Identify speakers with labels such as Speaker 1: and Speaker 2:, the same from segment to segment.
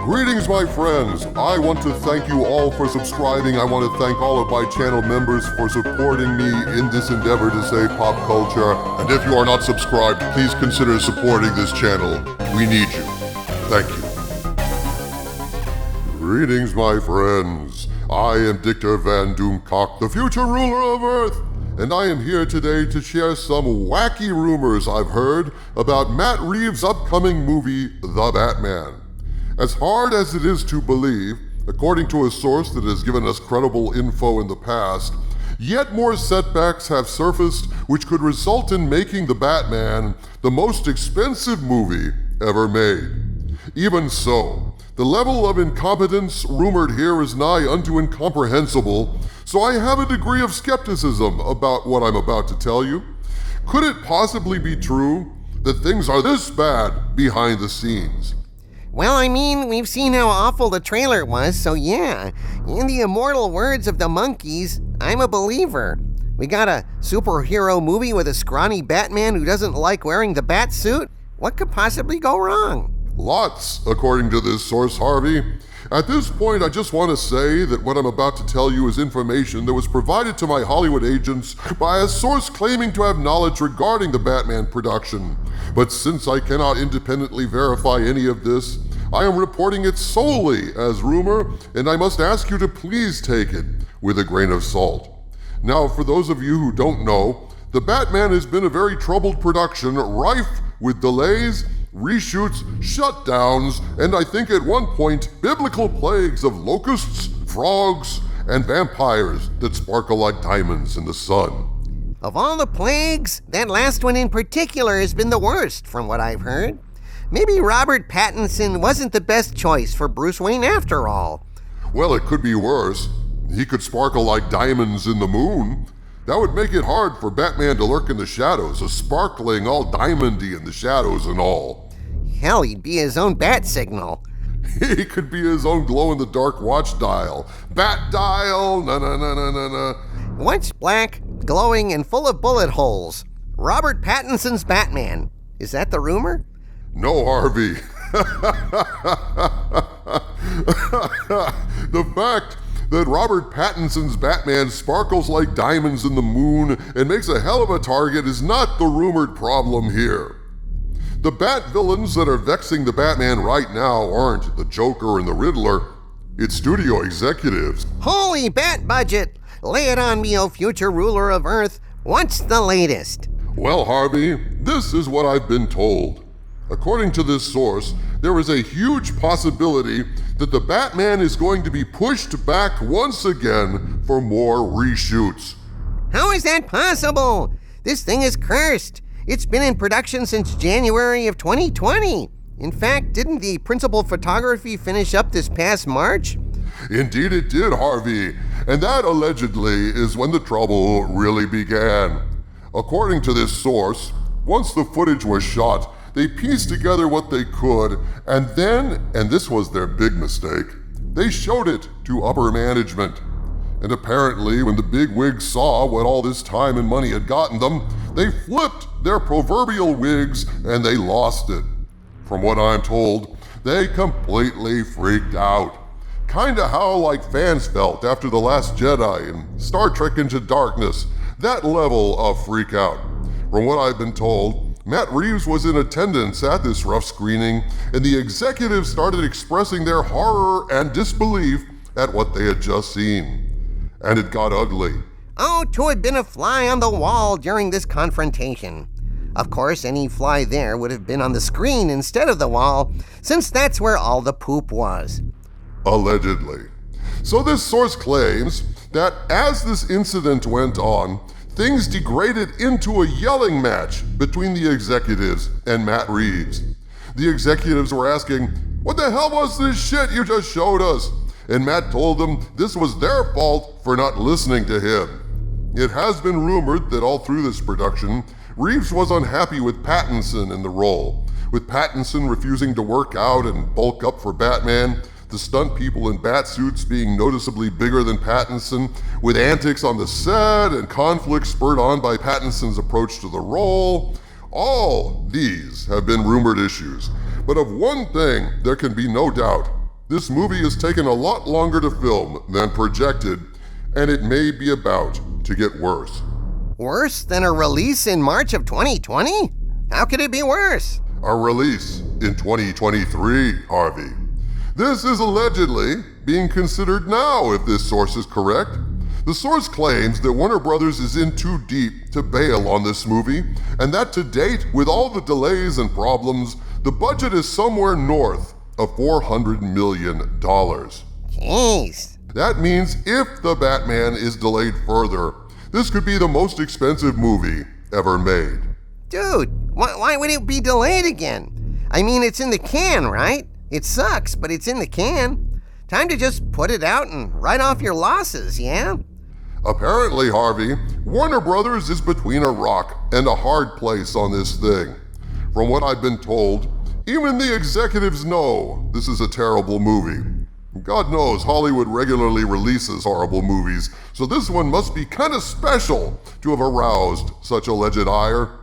Speaker 1: Greetings, my friends. I want to thank you all for subscribing. I want to thank all of my channel members for supporting me in this endeavor to save pop culture. And if you are not subscribed, please consider supporting this channel. We need you. Thank you. Greetings, my friends. I am Dictor Van Doomcock, the future ruler of Earth. And I am here today to share some wacky rumors I've heard about Matt Reeves' upcoming movie, The Batman. As hard as it is to believe, according to a source that has given us credible info in the past, yet more setbacks have surfaced which could result in making The Batman the most expensive movie ever made. Even so, the level of incompetence rumored here is nigh unto incomprehensible, so I have a degree of skepticism about what I'm about to tell you. Could it possibly be true that things are this bad behind the scenes?
Speaker 2: Well, I mean, we've seen how awful the trailer was, so yeah. In the immortal words of the monkeys, I'm a believer. We got a superhero movie with a scrawny Batman who doesn't like wearing the bat suit? What could possibly go wrong?
Speaker 1: Lots, according to this source, Harvey. At this point, I just want to say that what I'm about to tell you is information that was provided to my Hollywood agents by a source claiming to have knowledge regarding the Batman production. But since I cannot independently verify any of this, I am reporting it solely as rumor, and I must ask you to please take it with a grain of salt. Now, for those of you who don't know, The Batman has been a very troubled production, rife with delays, reshoots, shutdowns, and I think at one point, biblical plagues of locusts, frogs, and vampires that sparkle like diamonds in the sun.
Speaker 2: Of all the plagues, that last one in particular has been the worst, from what I've heard. Maybe Robert Pattinson wasn't the best choice for Bruce Wayne after all.
Speaker 1: Well, it could be worse. He could sparkle like diamonds in the moon. That would make it hard for Batman to lurk in the shadows, a sparkling all diamondy in the shadows and all.
Speaker 2: Hell, he'd be his own bat signal.
Speaker 1: He could be his own glow-in-the-dark watch dial. Bat dial, na-na-na-na-na-na.
Speaker 2: Once black, glowing, and full of bullet holes. Robert Pattinson's Batman. Is that the rumor?
Speaker 1: No, Harvey. The fact that Robert Pattinson's Batman sparkles like diamonds in the moon and makes a hell of a target is not the rumored problem here. The Bat villains that are vexing the Batman right now aren't the Joker and the Riddler, it's studio executives.
Speaker 2: Holy bat budget! Lay it on me, oh future ruler of Earth. What's the latest?
Speaker 1: Well, Harvey, this is what I've been told. According to this source, there is a huge possibility that the Batman is going to be pushed back once again for more reshoots.
Speaker 2: How is that possible? This thing is cursed. It's been in production since January of 2020. In fact, didn't the principal photography finish up this past March?
Speaker 1: Indeed it did, Harvey. And that allegedly is when the trouble really began. According to this source, once the footage was shot, they pieced together what they could, and then, and this was their big mistake, they showed it to upper management. And apparently, when the bigwigs saw what all this time and money had gotten them, they flipped their proverbial wigs and they lost it. From what I'm told, they completely freaked out. Kinda how like fans felt after The Last Jedi and Star Trek Into Darkness, that level of freak out. From what I've been told, Matt Reeves was in attendance at this rough screening, and the executives started expressing their horror and disbelief at what they had just seen. And it got ugly.
Speaker 2: Oh, to have been a fly on the wall during this confrontation. Of course, any fly there would have been on the screen instead of the wall, since that's where all the poop was.
Speaker 1: Allegedly. So this source claims that as this incident went on, things degraded into a yelling match between the executives and Matt Reeves. The executives were asking, "What the hell was this shit you just showed us?" And Matt told them this was their fault for not listening to him. It has been rumored that all through this production, Reeves was unhappy with Pattinson in the role, with Pattinson refusing to work out and bulk up for Batman, the stunt people in bat suits being noticeably bigger than Pattinson, with antics on the set and conflicts spurred on by Pattinson's approach to the role. All these have been rumored issues, but of one thing there can be no doubt. this movie has taken a lot longer to film than projected, and it may be about to get worse.
Speaker 2: Worse than a release in March of 2020? How could it be worse?
Speaker 1: A release in 2023, Harvey. This is allegedly being considered now, if this source is correct. The source claims that Warner Brothers is in too deep to bail on this movie, and that to date, with all the delays and problems, the budget is somewhere north of $400 million.
Speaker 2: Jeez.
Speaker 1: That means if The Batman is delayed further, this could be the most expensive movie ever made.
Speaker 2: Dude, why would it be delayed again? I mean, it's in the can, right? It sucks, but it's in the can. Time to just put it out and write off your losses, yeah?
Speaker 1: Apparently, Harvey, Warner Brothers is between a rock and a hard place on this thing. From what I've been told, even the executives know this is a terrible movie. God knows Hollywood regularly releases horrible movies, so this one must be kind of special to have aroused such alleged ire.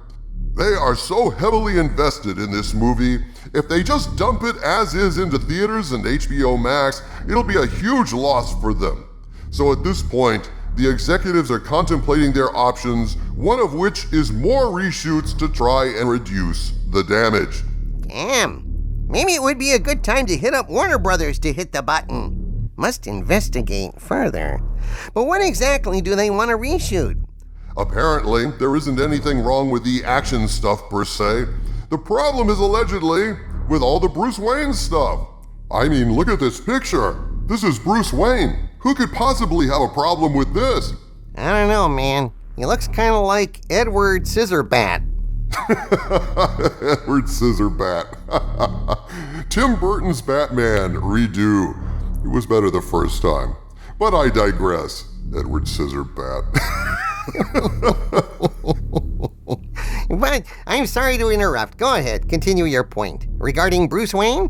Speaker 1: They are so heavily invested in this movie, if they just dump it as is into theaters and HBO Max, it'll be a huge loss for them. So at this point, the executives are contemplating their options, one of which is more reshoots to try and reduce the damage.
Speaker 2: Damn. Maybe it would be a good time to hit up Warner Brothers to hit the button. Must investigate further. But what exactly do they want to reshoot?
Speaker 1: Apparently, there isn't anything wrong with the action stuff per se. The problem is allegedly with all the Bruce Wayne stuff. I mean, look at this picture. This is Bruce Wayne. Who could possibly have a problem with this?
Speaker 2: I don't know, man. He looks kind of like Edward Scissorbat.
Speaker 1: Edward Scissorbat. Tim Burton's Batman redo. It was better the first time. But I digress. Edward Scissorbat.
Speaker 2: But I'm sorry to interrupt. Go ahead, continue your point. Regarding Bruce Wayne?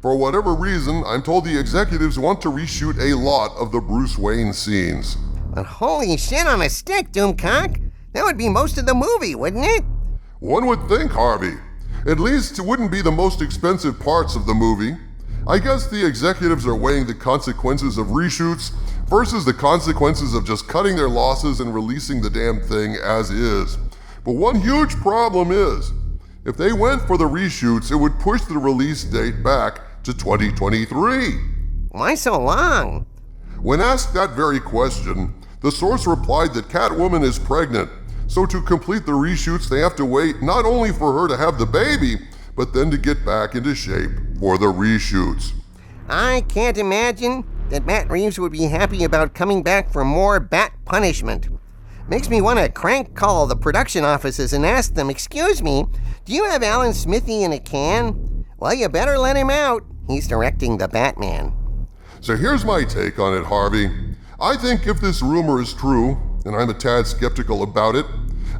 Speaker 1: For whatever reason, I'm told the executives want to reshoot a lot of the Bruce Wayne scenes.
Speaker 2: But holy shit on a stick, Doomcock. That would be most of the movie, wouldn't it?
Speaker 1: One would think, Harvey. At least it wouldn't be the most expensive parts of the movie. I guess the executives are weighing the consequences of reshoots versus the consequences of just cutting their losses and releasing the damn thing as is. But one huge problem is, if they went for the reshoots, it would push the release date back to 2023.
Speaker 2: Why so long?
Speaker 1: When asked that very question, the source replied that Catwoman is pregnant, so to complete the reshoots they have to wait not only for her to have the baby, but then to get back into shape for the reshoots.
Speaker 2: I can't imagine that Matt Reeves would be happy about coming back for more bat punishment. Makes me want to crank call the production offices and ask them, "Excuse me, do you have Alan Smithy in a can?" Well, you better let him out. He's directing the Batman.
Speaker 1: So here's my take on it, Harvey. I think if this rumor is true, and I'm a tad skeptical about it,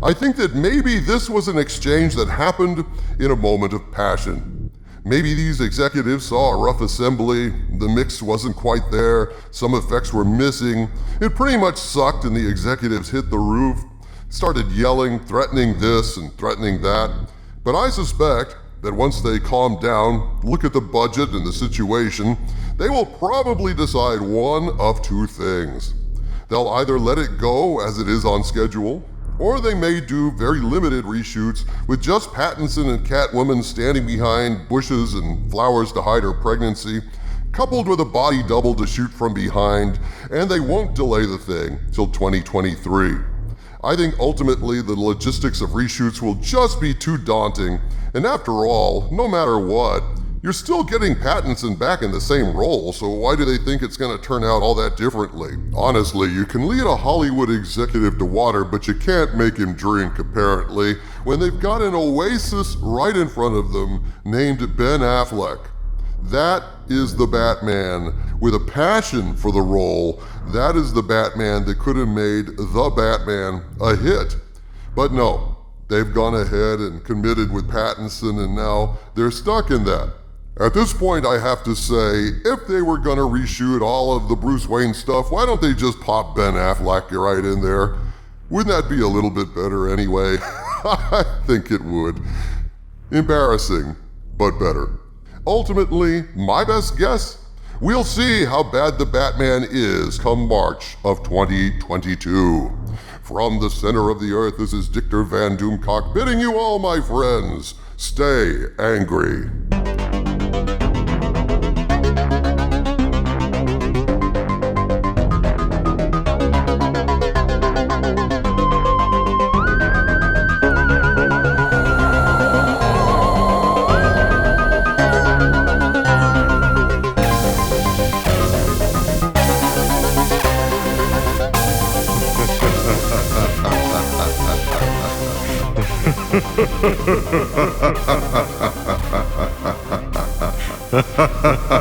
Speaker 1: I think that maybe this was an exchange that happened in a moment of passion. Maybe these executives saw a rough assembly, the mix wasn't quite there, some effects were missing, it pretty much sucked and the executives hit the roof, started yelling, threatening this and threatening that. But I suspect that once they calm down, look at the budget and the situation, they will probably decide one of two things. They'll either let it go as it is on schedule, or they may do very limited reshoots with just Pattinson and Catwoman standing behind bushes and flowers to hide her pregnancy, coupled with a body double to shoot from behind, and they won't delay the thing till 2023. I think ultimately the logistics of reshoots will just be too daunting, and after all, no matter what, you're still getting Pattinson back in the same role, so why do they think it's going to turn out all that differently? Honestly, you can lead a Hollywood executive to water, but you can't make him drink, apparently, when they've got an oasis right in front of them named Ben Affleck. That is the Batman with a passion for the role. That is the Batman that could have made The Batman a hit. But no, they've gone ahead and committed with Pattinson, and now they're stuck in that. At this point, I have to say, if they were gonna reshoot all of the Bruce Wayne stuff, why don't they just pop Ben Affleck right in there? Wouldn't that be a little bit better anyway? I think it would. Embarrassing, but better. Ultimately, my best guess We'll see how bad the Batman is come March of 2022. From the center of the earth, this is Dictor Van Doomcock bidding you all, my friends, stay angry. Ha ha ha ha ha ha ha ha ha ha.